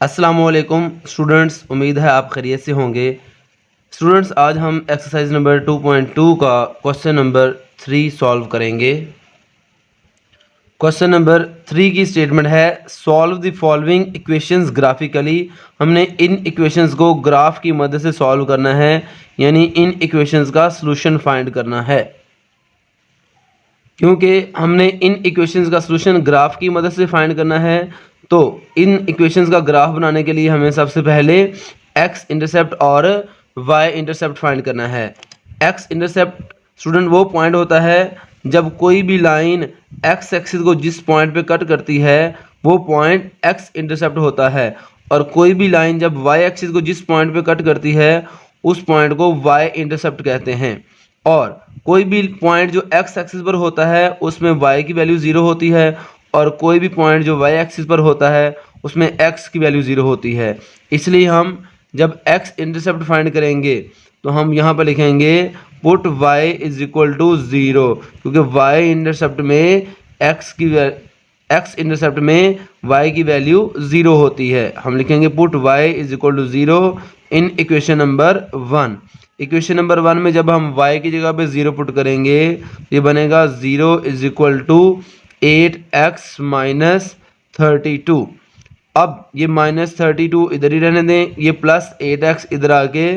अस्सलामुअलैकुम स्टूडेंट्स, उम्मीद है आप खैरियत से होंगे। स्टूडेंट्स, आज हम एक्सरसाइज नंबर 2.2 का क्वेश्चन नंबर 3 सॉल्व करेंगे। क्वेश्चन नंबर 3 की स्टेटमेंट है solve the following equations graphically. हमने इन इक्वेशंस को ग्राफ की मदद से सॉल्व करना है, यानी इन इक्वेशंस का सॉल्यूशन फाइंड करना है। क्योंकि हमने इन इक्वेशंस का सॉल्यूशन ग्राफ की मदद से फाइंड करना है, तो इन इक्वेशंस का ग्राफ बनाने के लिए हमें सबसे पहले एक्स इंटरसेप्ट और वाई इंटरसेप्ट फाइंड करना है। एक्स इंटरसेप्ट स्टूडेंट वो पॉइंट होता है जब कोई भी लाइन एक्स एक्सिस को जिस पॉइंट पे कट करती है वो पॉइंट एक्स इंटरसेप्ट होता है, और कोई भी लाइन जब वाई एक्सिस को जिस पॉइंट पे कट करती है उस पॉइंट को वाई इंटरसेप्ट कहते हैं। और कोई भी पॉइंट जो एक्स एक्सिस पर होता है उसमें y की वैल्यू 0 होती है, और कोई भी पॉइंट जो y एक्सिस पर होता है उसमें x की वैल्यू 0 होती है। इसलिए हम जब x इंटरसेप्ट फाइंड करेंगे तो हम यहाँ पर लिखेंगे put y is equal to 0, क्योंकि y इंटरसेप्ट में x इंटरसेप्ट में y की वैल्यू 0 होती है। हम लिखेंगे put y is equal to 0 in equation number 1। Equation number 1 में जब हम y की जगह पे 0 पुट करेंगे ये बनेगा 0 is equal to 8x minus 32। अब ये माइनस 32 इधर ही रहने दें, ये प्लस 8x इधर आके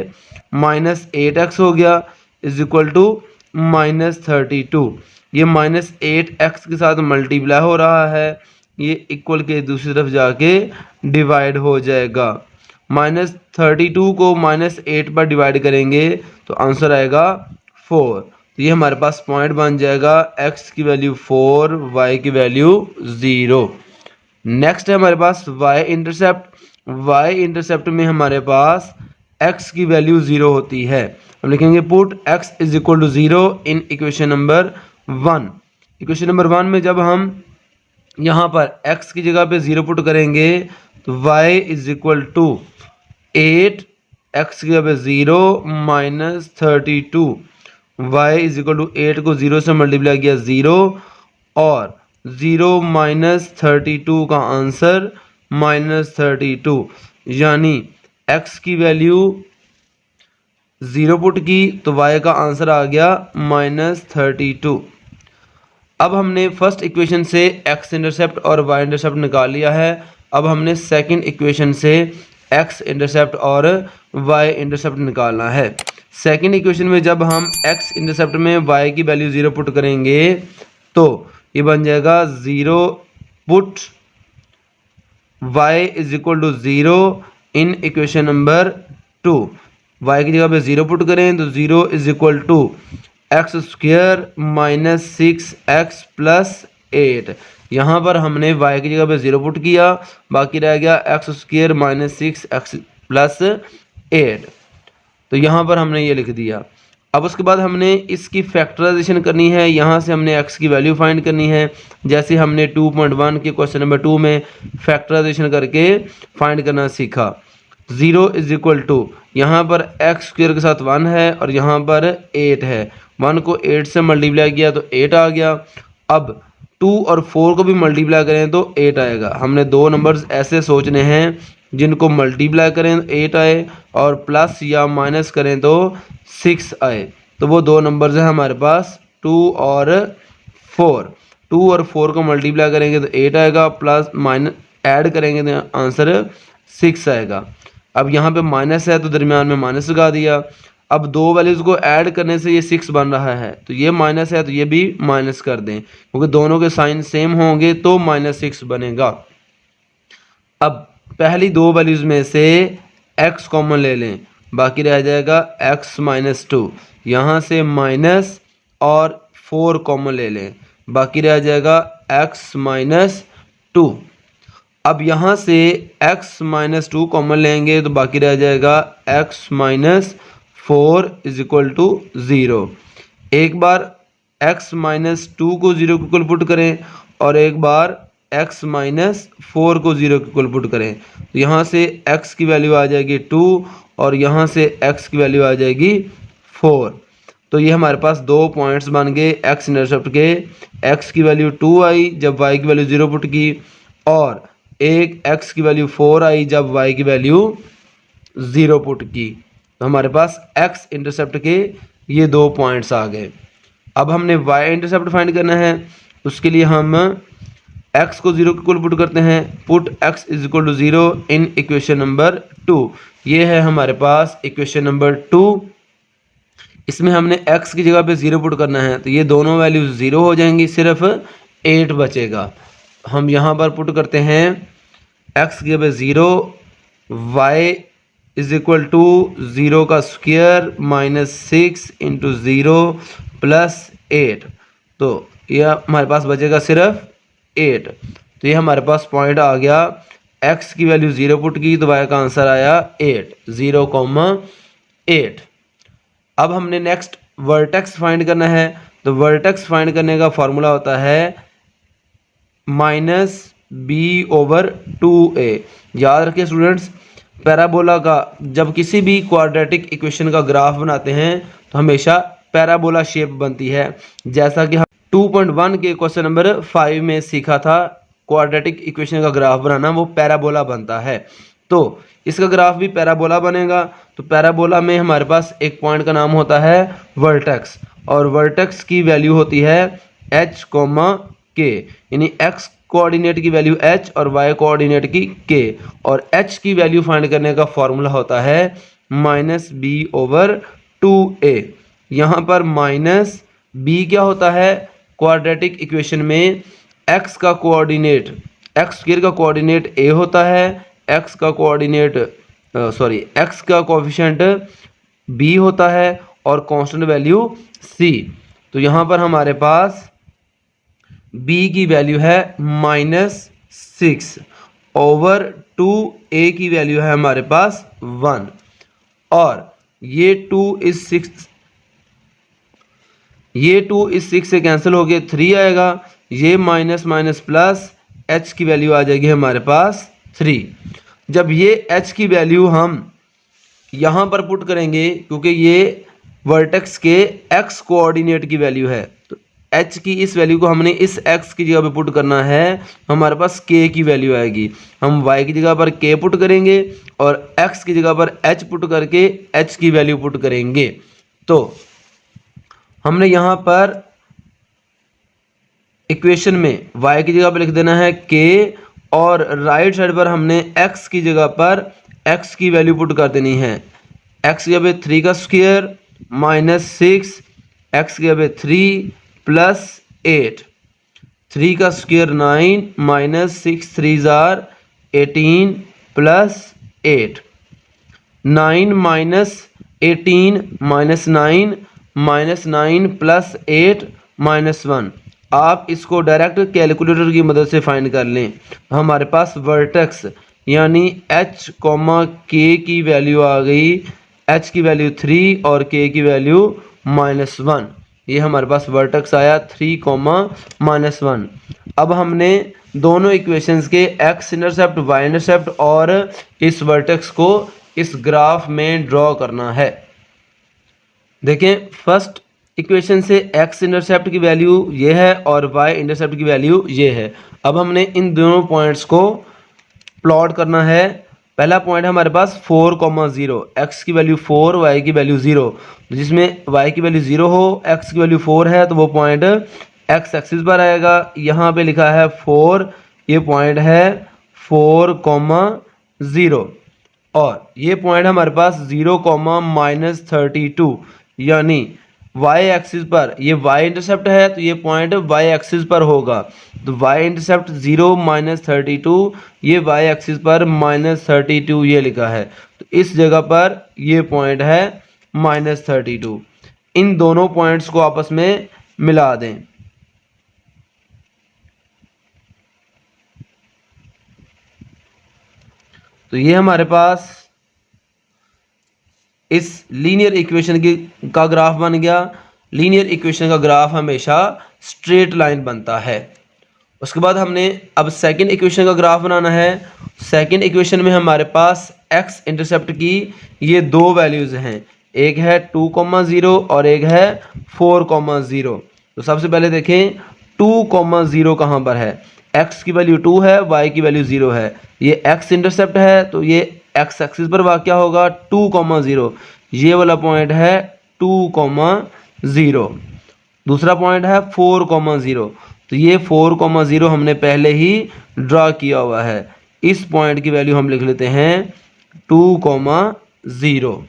माइनस 8x हो गया इज इक्वल टू माइनस 32। ये माइनस 8x के साथ मल्टीप्लाई हो रहा है, ये इक्वल के दूसरी तरफ जाके डिवाइड हो जाएगा। माइनस 32 को माइनस 8 पर डिवाइड करेंगे तो आंसर आएगा 4। तो ये हमारे पास पॉइंट बन जाएगा x की वैल्यू 4, y की वैल्यू 0। नेक्स्ट है हमारे पास y इंटरसेप्ट। y इंटरसेप्ट में हमारे पास x की वैल्यू 0 होती है। हम लिखेंगे put x is equal to 0 in equation number 1। Equation number 1 में जब हम यहाँ पर x की जगह पे 0 पुट करेंगे तो y is equal to 8 x की जगह पे 0 minus 32। y is equal to 8 को 0 से मल्टीप्लाई किया 0, और 0 माइनस 32 का आंसर माइनस 32, यानी x की वैल्यू 0 पुट की तो y का आंसर आ गया माइनस 32। अब हमने फर्स्ट इक्वेशन से x इंटरसेप्ट और y इंटरसेप्ट निकाल लिया है। अब हमने सेकंड इक्वेशन से x इंटरसेप्ट और y इंटरसेप्ट निकालना है। सेकंड इक्वेशन में जब हम x इंटरसेप्ट में y की वैल्यू 0 पुट करेंगे तो ये बन जाएगा 0 put y is equal to 0 in equation number 2। y की जगह पे 0 पुट करें तो 0 is equal to x square minus 6x plus 8। यहाँ पर हमने y की जगह पे 0 पुट किया, बाकी रह गया x square minus 6x plus 8। तो यहाँ पर हमने ये लिख दिया। अब उसके बाद हमने इसकी फैक्टराइजेशन करनी है, यहाँ से हमने x की वैल्यू फाइंड करनी है, जैसे हमने 2.1 के क्वेश्चन नंबर 2 में फैक्टराइजेशन करके फाइंड करना सीखा। 0 इज इक्वल टू यहाँ पर एक्स स्क्वायर के साथ 1 है और यहाँ पर 8 है, 1 को 8 से मल्टीप्लाई किया तो 8 आ गया। अब 2 और 4 को भी मल्टीप्लाई करें तो 8 आएगा। हमने दो नंबर्स ऐसे सोचने हैं जिनको मल्टीप्लाई करें तो 8 आए और प्लस या माइनस करें तो 6 आए। तो वो दो नंबर्स हैं हमारे पास 2 और 4। 2 और 4 को मल्टीप्लाई करेंगे तो 8 आएगा, प्लस माइनस ऐड करेंगे तो आंसर 6 आएगा। अब यहाँ पे माइनस है तो दरमियान में माइनस लगा दिया। अब दो वैल्यूज़ को ऐड करने से ये 6 बन रहा है, तो ये माइनस है तो ये भी माइनस कर दें, क्योंकि दोनों के साइन सेम होंगे तो माइनस 6 बनेगा। अब पहली दो वैल्यूज़ में से x कॉमन ले लें, बाकी रह जाएगा x माइनस 2। यहाँ से माइनस और 4 कॉमन ले लें, बाकी रह जाएगा x माइनस 2। अब यहाँ से x माइनस 2 कॉमन लेंगे तो बाकी रह जाएगा x minus 4 is equal to 0। एक बार x माइनस 2 को 0 के इक्वल पुट करें और एक बार x माइनस 4 को 0 के इक्वल पुट करें, तो यहाँ से x की वैल्यू आ जाएगी 2 और यहाँ से x की वैल्यू आ जाएगी 4। तो ये हमारे पास दो पॉइंट्स बन गए x इंटरसेप्ट के। x की वैल्यू 2 आई जब y की वैल्यू 0 पुट की, और एक x की वैल्यू 4 आई जब y की वैल्यू 0 पुट की, तो हमारे पास x इंटरसेप्ट के ये 2 पॉइंट्स आ गए। अब हमने y इंटरसेप्ट फाइंड करना है, उसके लिए हम x को 0 के इक्वल पुट करते हैं। पुट x is equal to 0 in equation number 2। ये है हमारे पास इक्वेशन नंबर 2। इसमें हमने x की जगह पे 0 पुट करना है, तो ये दोनों वैल्यूज 0 हो जाएंगी, सिर्फ 8 बचेगा। हम यहाँ पर पुट करते हैं x की जगह पे 0, y इज इक्वल टू 0 का स्क्वायर माइनस 6 इंटू 0 प्लस 8, तो यह हमारे पास बचेगा सिर्फ 8। तो ये हमारे पास पॉइंट आ गया, x की वैल्यू 0 पुट की तो y का आंसर आया 8, 0,8। अब हमने नेक्स्ट वर्टेक्स फाइंड करना है, तो वर्टेक्स फाइंड करने का फॉर्मूला होता है -b/2a। याद रखिए स्टूडेंट्स, पैराबोला का जब किसी भी क्वाड्रेटिक इक्वेशन का ग्राफ बनाते हैं तो हमेशा पैराबोला शेप बनती है, जैसा कि हम 2.1 के क्वेश्चन नंबर 5 में सीखा था। क्वाड्रेटिक इक्वेशन का ग्राफ बनाना वो पैराबोला बनता है, तो इसका ग्राफ भी पैराबोला बनेगा। तो पैराबोला में हमारे पास एक पॉइंट का नाम होता है वर्टेक्स, और वर्टेक्स की वैल्यू होती है h, k, यानी x कोऑर्डिनेट की वैल्यू h और y कोऑर्डिनेट की k, और h की वैल्यू फाइंड करने का फॉर्मूला होता है -b/2a। यहाँ पर माइनस b क्या होता है, क्वाड्रेटिक इक्वेशन में x का कोऑर्डिनेट, x स्क्वायर का कोऑर्डिनेट a होता है, x का कोऑर्डिनेट x का कोएफिशिएंट b होता है और कांस्टेंट वैल्यू c। तो यहाँ पर हमारे पास b की वैल्यू है -6 ओवर 2a की वैल्यू है हमारे पास 1, और ये 2 इस 6 से कैंसिल हो गए, 3 आएगा, ये माइनस माइनस प्लस h की वैल्यू आ जाएगी हमारे पास 3। जब ये h की वैल्यू हम यहाँ पर पुट करेंगे, क्योंकि ये वर्टेक्स के x कोऑर्डिनेट की वैल्यू है, तो h की इस वैल्यू को हमने इस x की जगह पे पुट करना है, हमारे पास k की वैल्यू आएगी। हम y की जगह पर k पुट करेंगे और x की जगह पर h पुट करके h की वैल्यू पुट करेंगे। तो हमने यहाँ पर इक्वेशन में y की जगह पर लिख देना है k, और राइट साइड पर हमने x की जगह पर x की वैल्यू पुट कर देनी है। x की जगह पे 3 का स्क्वायर माइनस 6, x की जगह पे 3 प्लस 8, 3 का square 9 minus 6 3 jar 18 plus 8, 9 minus 18 minus 9 plus 8 -1। आप इसको डायरेक्ट कैलकुलेटर की मदद से फाइंड कर लें। हमारे पास वर्टेक्स यानी h, k की वैल्यू आ गई, h की वैल्यू 3 और k की वैल्यू -1। ये हमारे पास वर्टेक्स आया 3, -1। अब हमने दोनों इक्वेशंस के x इंटरसेप्ट, y इंटरसेप्ट और इस वर्टेक्स को इस ग्राफ में ड्रॉ करना है। देखें, फर्स्ट इक्वेशन से x इंटरसेप्ट की वैल्यू ये है और y इंटरसेप्ट की वैल्यू ये है। अब हमने इन दोनों पॉइंट्स को प्लॉट करना है। पहला पॉइंट हमारे पास 4,0, x की वैल्यू 4, y की वैल्यू 0, जिसमें y की वैल्यू 0 हो, x की वैल्यू 4 है, तो वो पॉइंट x एक्सिस पर आएगा। यहाँ पे लिखा है 4, ये पॉइंट है 4,0, और ये पॉइंट हमारे पास 0, -32, यानी y एक्सिस पर ये y इंटरसेप्ट है, तो ये पॉइंट y एक्सिस पर होगा। तो y इंटरसेप्ट 0, -32, ये y एक्सिस पर -32 ये लिखा है, तो इस जगह पर ये पॉइंट है -32। इन दोनों पॉइंट्स को आपस में मिला दें। तो ये हमारे पास इस लीनियर इक्वेशन का ग्राफ बन गया। लीनियर इक्वेशन का ग्राफ हमेशा स्ट्रेट लाइन बनता है। उसके बाद हमने अब सेकंड इक्वेशन का ग्राफ बनाना है। सेकंड इक्वेशन में हमारे पास x इंटरसेप्ट की ये दो वैल्यूज हैं, एक है 2,0 और एक है 4,0। तो सबसे पहले देखें 2,0 कहाँ पर है। x की वैल्यू 2 है, y की वैल्यू 0 है। ये x इंटरसेप्ट है तो ये x एक्सिस पर वाक़या होगा 2,0। ये वाला पॉइंट है 2,0। दूसरा पॉइंट है 4,0। तो ये 4,0 हमने पहले ही ड्रा किया हुआ है। इस पॉइंट की वैल्यू हम लिख लेते हैं 2,0।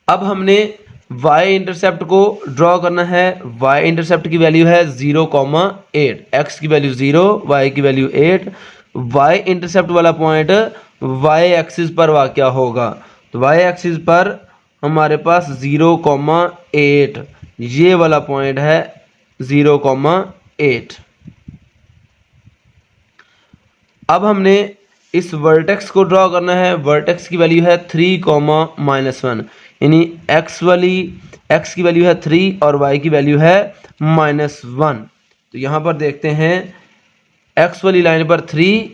अब हमने y इंटरसेप्ट को ड्रॉ करना है। y इंटरसेप्ट की वैल्यू है 0,8, x की वैल्यू 0, y की वैल्यू 8। y इंटरसेप्ट वाला पॉइंट y एक्सिस पर वाक़या होगा। तो y एक्सिस पर हमारे पास 0,8 ये वाला पॉइंट है 0,8। अब हमने इस वर्टेक्स को ड्रॉ करना है। वर्टेक्स की वैल्यू है 3,-1, यानी x की वैल्यू है 3 और y की वैल्यू है -1। तो यहाँ पर देखते हैं x वाली लाइन पर 3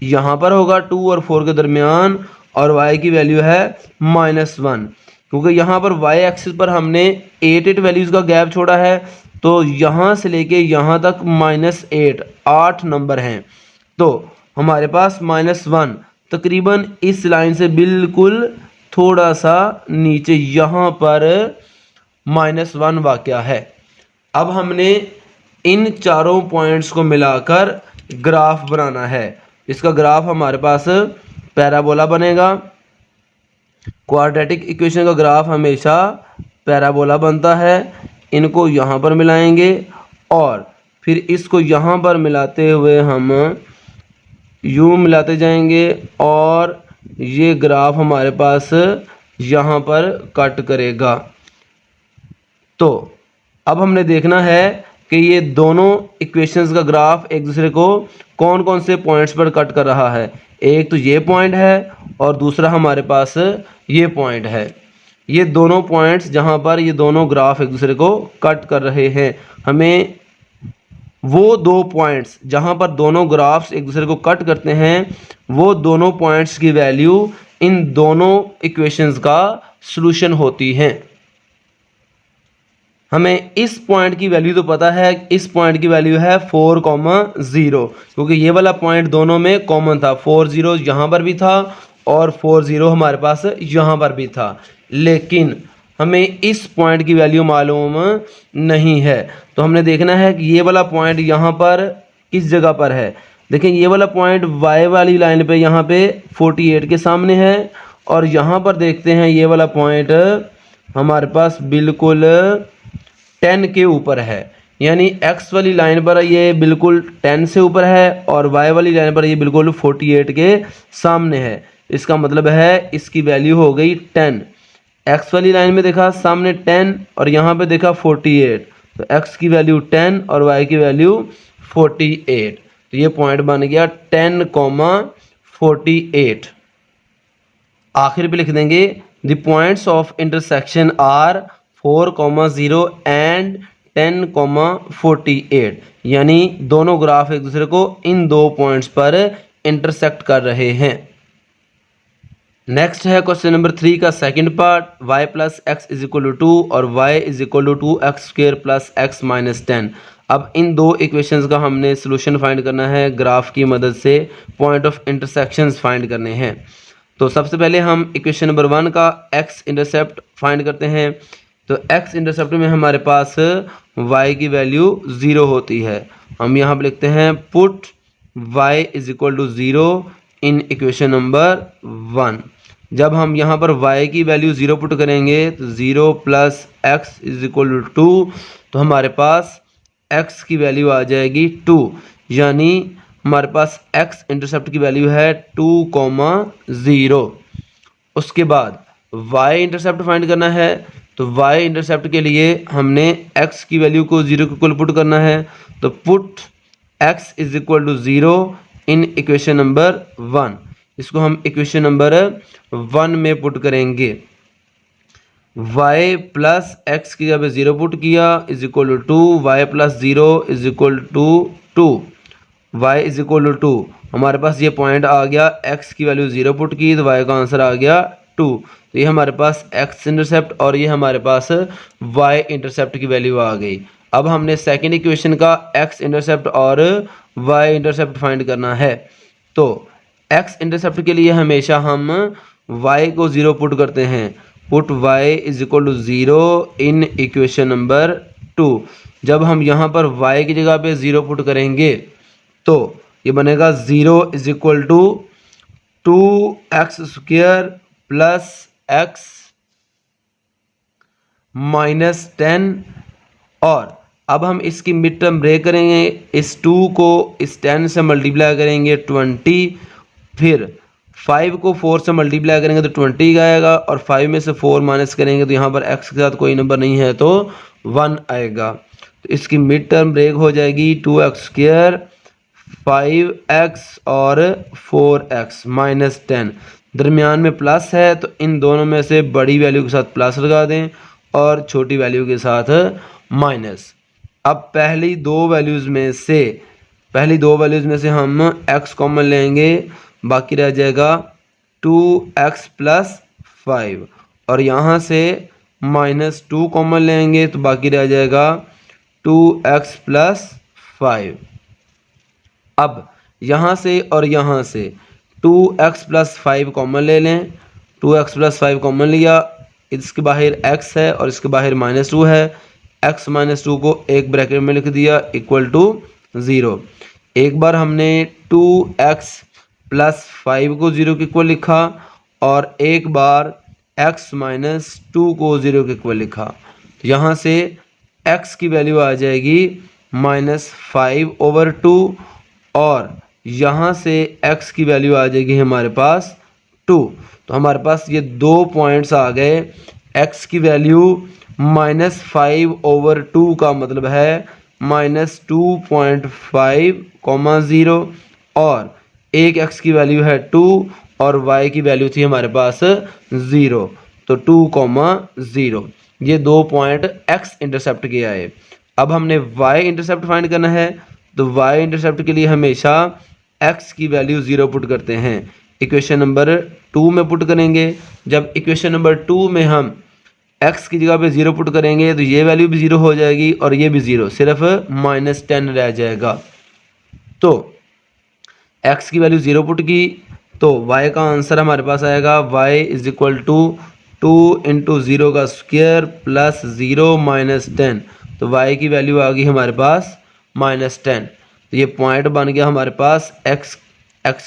यहाँ पर होगा 2 और 4 के दरमियान, और y की वैल्यू है -1, क्योंकि यहाँ पर y एक्सिस पर हमने 8 वैल्यूज़ का गैप छोड़ा है। तो यहाँ से लेके यहाँ तक -8 नंबर हैं। तो हमारे पास -1 तकरीबन इस लाइन से बिल्कुल थोड़ा सा नीचे यहाँ पर -1 वाक़या है। अब हमने इन चारों पॉइंट्स को मिलाकर ग्राफ बनाना है। इसका ग्राफ हमारे पास पैराबोला बनेगा। क्वाड्रेटिक इक्वेशन का ग्राफ हमेशा पैराबोला बनता है। इनको यहाँ पर मिलाएंगे और फिर इसको यहाँ पर मिलाते हुए हम यूँ मिलाते जाएंगे और ये ग्राफ हमारे पास यहाँ पर कट करेगा। तो अब हमने देखना है कि ये दोनों इक्वेशंस का ग्राफ एक दूसरे को कौन कौन से पॉइंट्स पर कट कर रहा है। एक तो ये पॉइंट है और दूसरा हमारे पास ये पॉइंट है। ये दोनों पॉइंट्स जहाँ पर ये दोनों ग्राफ एक दूसरे को कट कर रहे हैं, हमें वो दो पॉइंट्स जहाँ पर दोनों ग्राफ्स एक दूसरे को कट करते हैं, वो दोनों पॉइंट्स की वैल्यू इन दोनों इक्वेशंस का सॉल्यूशन होती है। हमें इस पॉइंट की वैल्यू तो पता है, इस पॉइंट की वैल्यू है 4,0, क्योंकि ये वाला पॉइंट दोनों में कॉमन था। 40 यहाँ पर भी था और 40 हमारे पास यहाँ पर भी था, लेकिन हमें इस पॉइंट की वैल्यू मालूम नहीं है। तो हमने देखना है कि ये वाला पॉइंट यहाँ पर किस जगह पर है। देखें ये वाला पॉइंट y वाली लाइन पे यहाँ पे 48 के सामने है, और यहाँ पर देखते हैं ये वाला पॉइंट हमारे पास बिल्कुल 10 के ऊपर है, यानी x वाली लाइन पर ये बिल्कुल 10 से ऊपर है और y वाली लाइन पर ये बिल्कुल 48 के सामने है। इसका मतलब है इसकी वैल्यू हो गई 10। x वाली लाइन में देखा सामने 10 और यहाँ पे देखा 48, तो x की वैल्यू 10 और y की वैल्यू 48। तो ये पॉइंट बन गया 10,48। आखिर पे लिख देंगे the points of intersection are 4,0 and 10,48, यानी दोनों ग्राफ एक दूसरे को इन दो पॉइंट्स पर इंटरसेक्ट कर रहे हैं। नेक्स्ट है क्वेश्चन नंबर 3 का second part, y plus x is equal to 2 और y is equal to 2x² plus x minus 10। अब इन दो इक्वेशंस का हमने सोल्यूशन फाइंड करना है, ग्राफ की मदद से पॉइंट ऑफ इंटरसेक्शंस फाइंड करने हैं। तो सबसे पहले हम इक्वेशन नंबर 1 का x इंटरसेप्ट फाइंड करते हैं। तो x इंटरसेप्ट में हमारे पास y की वैल्यू 0 होती है। हम यहाँ पर लिखते हैं put y is equal to 0 in equation number 1। जब हम यहाँ पर y की वैल्यू 0 पुट करेंगे तो 0 plus x is equal to 2, तो हमारे पास x की वैल्यू आ जाएगी 2, यानी हमारे पास x इंटरसेप्ट की वैल्यू है 2,0। उसके बाद y इंटरसेप्ट फाइंड करना है। तो y इंटरसेप्ट के लिए हमने x की वैल्यू को 0 के इक्वल पुट करना है। तो put x is equal to 0 in equation number 1। इसको हम इक्वेशन नंबर 1 में पुट करेंगे। y प्लस एक्स की जब 0 पुट किया is equal to 2, y plus 0 is equal to 2, y is equal to 2। हमारे पास ये पॉइंट आ गया, x की वैल्यू 0 पुट की तो y का आंसर आ गया 2। तो ये हमारे पास x इंटरसेप्ट और ये हमारे पास y इंटरसेप्ट की वैल्यू आ गई। अब हमने सेकेंड इक्वेशन का एक्स इंटरसेप्ट और वाई इंटरसेप्ट फाइंड करना है। तो एक्स इंटरसेप्ट के लिए हमेशा हम वाई को 0 पुट करते हैं। Put y is equal to 0 in equation number 2। जब हम यहाँ पर वाई की जगह पे 0 पुट करेंगे तो ये बनेगा 0 is equal to 2x² plus x minus 10। और अब हम इसकी मिड टर्म ब्रेक करेंगे, इस 2 को इस 10 से मल्टीप्लाई करेंगे 20, फिर 5 को 4 से मल्टीप्लाई करेंगे तो 20 का आएगा, और 5 में से 4 माइनस करेंगे तो यहाँ पर x के साथ कोई नंबर नहीं है तो 1 आएगा। तो इसकी मिड टर्म ब्रेक हो जाएगी 2x², 5x और 4x माइनस 10। दरमियान में प्लस है तो इन दोनों में से बड़ी वैल्यू के साथ प्लस लगा दें और छोटी वैल्यू के साथ माइनस। अब पहली दो वैल्यूज़ में से हम x कॉमन लेंगे, बाकी रह जाएगा 2x प्लस 5, और यहाँ से -2 कॉमन लेंगे तो बाकी रह जाएगा 2x प्लस 5। अब यहाँ से और यहाँ से 2x प्लस 5 कॉमन ले लें। 2x प्लस 5 कॉमन लिया, इसके बाहर x है और इसके बाहर -2 है। x माइनस 2 को एक ब्रैकेट में लिख दिया इक्वल टू 0। एक बार हमने 2x प्लस 5 को 0 के इक्वल लिखा और एक बार x माइनस 2 को 0 के इक्वल लिखा। तो यहाँ से x की वैल्यू आ जाएगी -5/2 और यहाँ से x की वैल्यू आ जाएगी हमारे पास 2। तो हमारे पास ये 2 पॉइंट्स आ गए। x की वैल्यू -5/2 का मतलब है -2.5, 0, और एक x की वैल्यू है 2 और y की वैल्यू थी हमारे पास 0, तो 2, 0। ये 2 पॉइंट x इंटरसेप्ट के आए। अब हमने y इंटरसेप्ट फाइंड करना है, तो y इंटरसेप्ट के लिए हमेशा x की वैल्यू 0 पुट करते हैं। इक्वेशन नंबर 2 में पुट करेंगे। जब इक्वेशन नंबर 2 में हम x की जगह पे 0 पुट करेंगे तो ये वैल्यू भी 0 हो जाएगी और ये भी 0, सिर्फ -10 रह जाएगा। तो x की वैल्यू 0 पुट की तो y का आंसर हमारे पास आएगा y इज इक्वल टू 2 × 0 का स्क्वायर प्लस 0 - 10। तो y की वैल्यू आ गई हमारे पास -10। तो ये पॉइंट बन गया हमारे पास x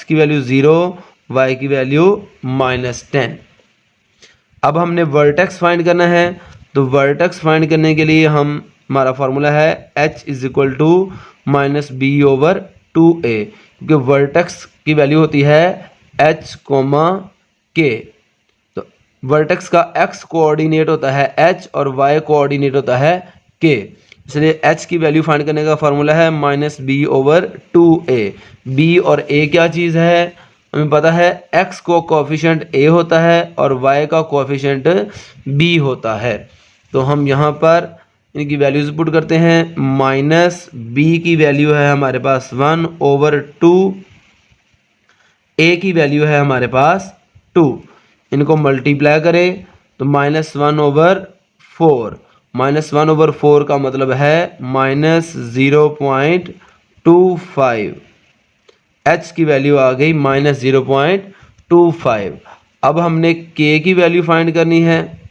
की वैल्यू 0, y की वैल्यू -10। अब हमने वर्टेक्स फाइंड करना है, तो वर्टेक्स फाइंड करने के लिए हमारा फार्मूला है h is equal to -b/2a, क्योंकि वर्टेक्स की वैल्यू होती है h, k। तो वर्टेक्स का x कोऑर्डिनेट होता है h और y कोऑर्डिनेट होता है k, इसलिए h की वैल्यू फाइंड करने का फार्मूला है -b/2a। b और a क्या चीज़ है, हमें पता है x को कोफिशिएंट a होता है और y का कोफिशिएंट b होता है। तो हम यहाँ पर इनकी वैल्यूज पुट करते हैं। -b की वैल्यू है हमारे पास 1/2, a की वैल्यू है हमारे पास 2। इनको मल्टीप्लाई करें तो -1/4, -1/4 का मतलब है -0.25। h की वैल्यू आ गई -0.25। अब हमने k की वैल्यू फाइंड करनी है।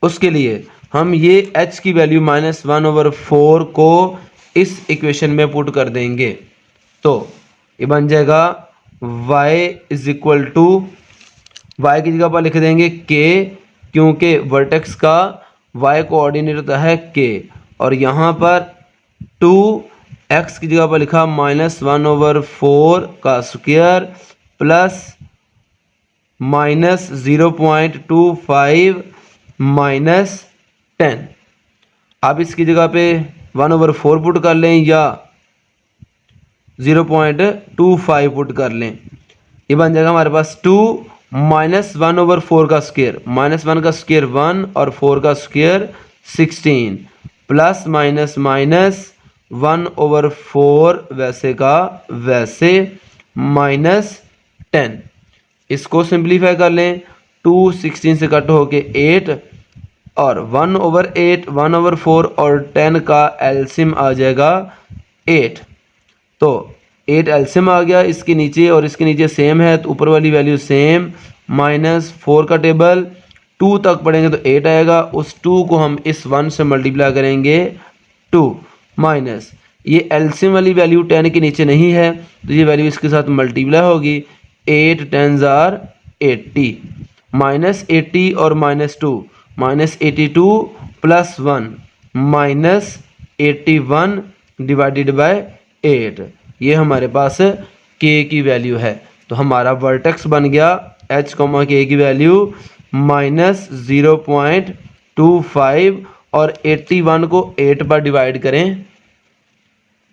उसके लिए हम ये h की वैल्यू -1/4 को इस इक्वेशन में पुट कर देंगे। तो ये बन जाएगा y is equal to, y की जगह पर लिख देंगे k, क्योंकि वर्टेक्स का y कोऑर्डिनेट होता है k, और यहाँ पर 2x की जगह पर लिखा -1/4 का स्क्वायर प्लस -0.25 -10। अब इसकी जगह पे 1/4 पुट कर लें या 0.25 पुट कर लें। ये बन जाएगा हमारे पास 2 -1/4 का स्क्वायर, -1 का स्क्वायर 1 और 4 का स्क्वायर 16, प्लस माइनस -1/4 वैसे का वैसे -10। इसको सिंप्लीफाई कर लें, 2 16 से कट होके 8, और 1/8, 1/4 और 10 का एलसीएम आ जाएगा 8। तो 8 एलसीएम आ गया इसके नीचे और इसके नीचे सेम है, तो ऊपर वाली वैल्यू सेम। -4 का टेबल 2 तक पढ़ेंगे तो 8 आएगा, उस 2 को हम इस 1 से मल्टीप्लाई करेंगे 2 माइनस ये एलसीएम वाली वैल्यू 10 के नीचे नहीं है तो ये वैल्यू इसके साथ मल्टीप्लाई होगी। 8 10s are 80 -80 और -2 -82 + 1 -81 डिवाइडेड बाय 8। ये हमारे पास k की वैल्यू है। तो हमारा वर्टेक्स बन गया h, k की वैल्यू -0.25 और 81 को 8 पर डिवाइड करें,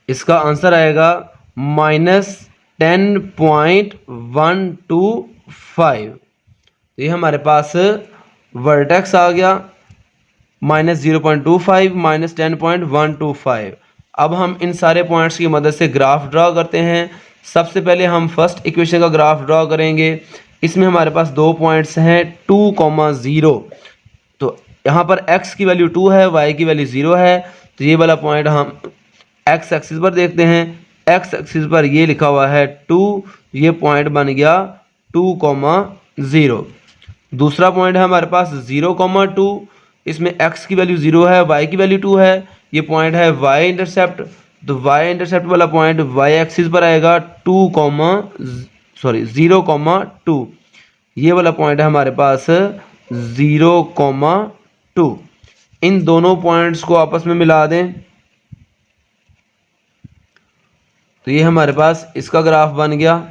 इसका आंसर आएगा -10.125। तो ये हमारे पास वर्टेक्स आ गया -0.25 -10.125। अब हम इन सारे पॉइंट्स की मदद से ग्राफ ड्रॉ करते हैं। सबसे पहले हम फर्स्ट इक्वेशन का ग्राफ ड्रॉ करेंगे। इसमें हमारे पास 2 पॉइंट्स हैं 2,0। तो यहाँ पर x की वैल्यू 2 है, y की वैल्यू 0 है। तो ये वाला पॉइंट हम x एक्सिस पर देखते हैं। x एक्सिस पर ये लिखा हुआ है 2, ये पॉइंट बन गया 2,0। दूसरा पॉइंट है हमारे पास 0,2, इसमें x की वैल्यू 0 है, y की वैल्यू 2 है। ये पॉइंट है y इंटरसेप्ट, तो y इंटरसेप्ट वाला पॉइंट y एक्सिस पर आएगा 0,2। ये वाला पॉइंट है हमारे पास 0,2। इन दोनों पॉइंट्स को आपस में मिला दें तो ये हमारे पास इसका ग्राफ बन गया।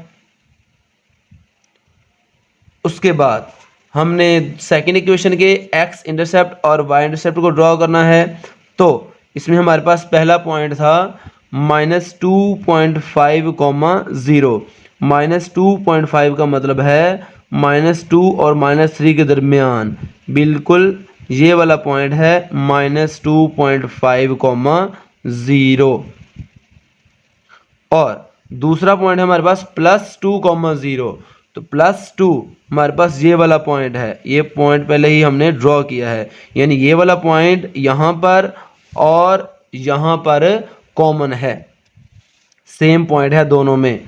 उसके बाद हमने सेकेंड इक्वेशन के x इंटरसेप्ट और y इंटरसेप्ट को ड्रॉ करना है। तो इसमें हमारे पास पहला पॉइंट था -2.5, 0। -2.5 का मतलब है -2 और -3 के दरमियान, बिल्कुल ये वाला पॉइंट है -2.5, 0। और दूसरा पॉइंट है हमारे पास +2, 0। तो +2 हमारे पास ये वाला पॉइंट है, ये पॉइंट पहले ही हमने ड्रॉ किया है, यानी ये वाला पॉइंट यहाँ पर और यहाँ पर कॉमन है, सेम पॉइंट है दोनों में।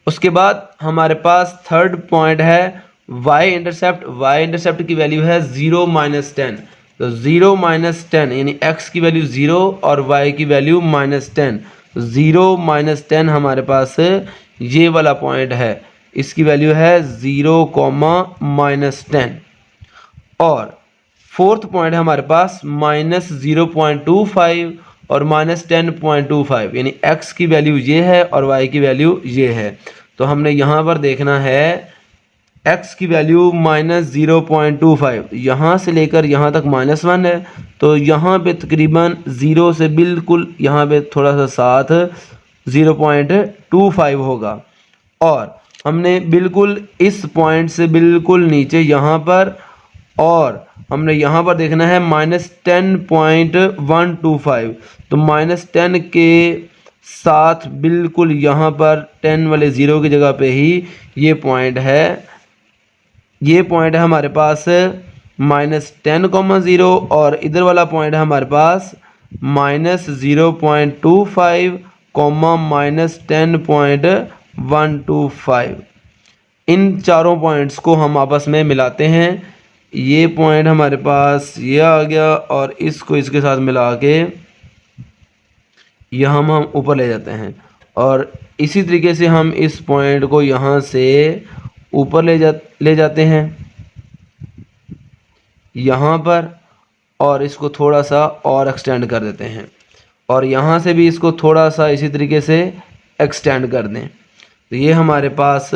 उसके बाद हमारे पास थर्ड पॉइंट है y इंटरसेप्ट। y इंटरसेप्ट की वैल्यू है 0 - 10। तो 0 - 10 यानी x की वैल्यू 0 और y की वैल्यू -10। 0 - 10 हमारे पास ये वाला पॉइंट है, इसकी वैल्यू है 0, -10। और फोर्थ पॉइंट है हमारे पास -0.25 और -10.25, यानी x की वैल्यू ये है और y की वैल्यू ये है। तो हमने यहाँ पर देखना है x की वैल्यू -0.25, यहाँ से लेकर यहाँ तक -1 है, तो यहाँ पे तकरीबन 0 से बिल्कुल यहाँ पे थोड़ा सा साथ 0.25 होगा। और हमने बिल्कुल इस पॉइंट से बिल्कुल नीचे यहाँ पर, और हमने यहाँ पर देखना है -10.125। तो -10 के साथ बिल्कुल यहाँ पर 10 वाले 0 की जगह पे ही ये पॉइंट है। ये पॉइंट है हमारे पास -10, 0 और इधर वाला पॉइंट है हमारे पास -0.25, -10.125। इन चारों पॉइंट्स को हम आपस में मिलाते हैं। ये पॉइंट हमारे पास ये आ गया और इसको इसके साथ मिला के यहाँ हम ऊपर ले जाते हैं, और इसी तरीके से हम इस पॉइंट को यहाँ से ऊपर ले जाते हैं यहाँ पर, और इसको थोड़ा सा और एक्सटेंड कर देते हैं, और यहाँ से भी इसको थोड़ा सा इसी तरीके से एक्सटेंड कर दें। तो ये हमारे पास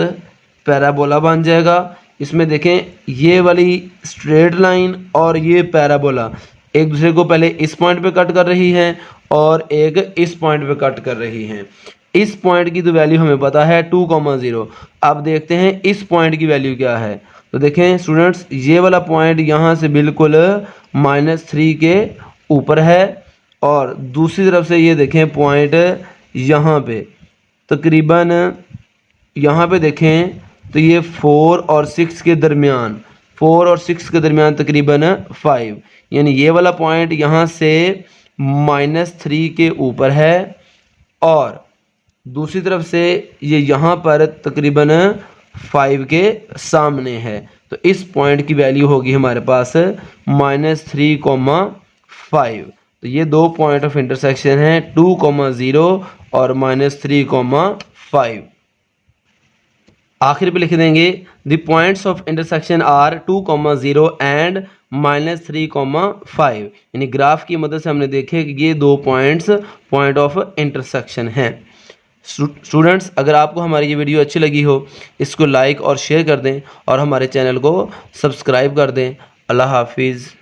पैराबोला बन जाएगा। इसमें देखें ये वाली स्ट्रेट लाइन और ये पैराबोला एक दूसरे को पहले इस पॉइंट पे कट कर रही हैं और एक इस पॉइंट पे कट कर रही हैं। इस पॉइंट की तो वैल्यू हमें पता है 2, 0। अब देखते हैं इस पॉइंट की वैल्यू क्या है। तो देखें स्टूडेंट्स, ये वाला पॉइंट यहाँ से बिल्कुल -3 के ऊपर है, और दूसरी तरफ से ये देखें पॉइंट यहाँ पे तकरीबन, यहाँ पे देखें तो ये 4 और 6 के दरमियान, 4 और 6 के दरमियान तकरीबन 5, यानी ये वाला पॉइंट यहाँ से -3 के ऊपर है और दूसरी तरफ से ये यहाँ पर तकरीबन 5 के सामने है। तो इस पॉइंट की वैल्यू होगी हमारे पास -3,5। तो ये दो पॉइंट ऑफ इंटरसेक्शन हैं 2,0 और -3,5। आखिर पे लिख देंगे the points of intersection are 2,0 and -3,5। यानी ग्राफ की मदद से हमने देखे कि ये दो पॉइंट्स पॉइंट ऑफ इंटरसेक्शन हैं। स्टूडेंट्स, अगर आपको हमारी ये वीडियो अच्छी लगी हो इसको लाइक और शेयर कर दें और हमारे चैनल को सब्सक्राइब कर दें। अल्लाह हाफिज़।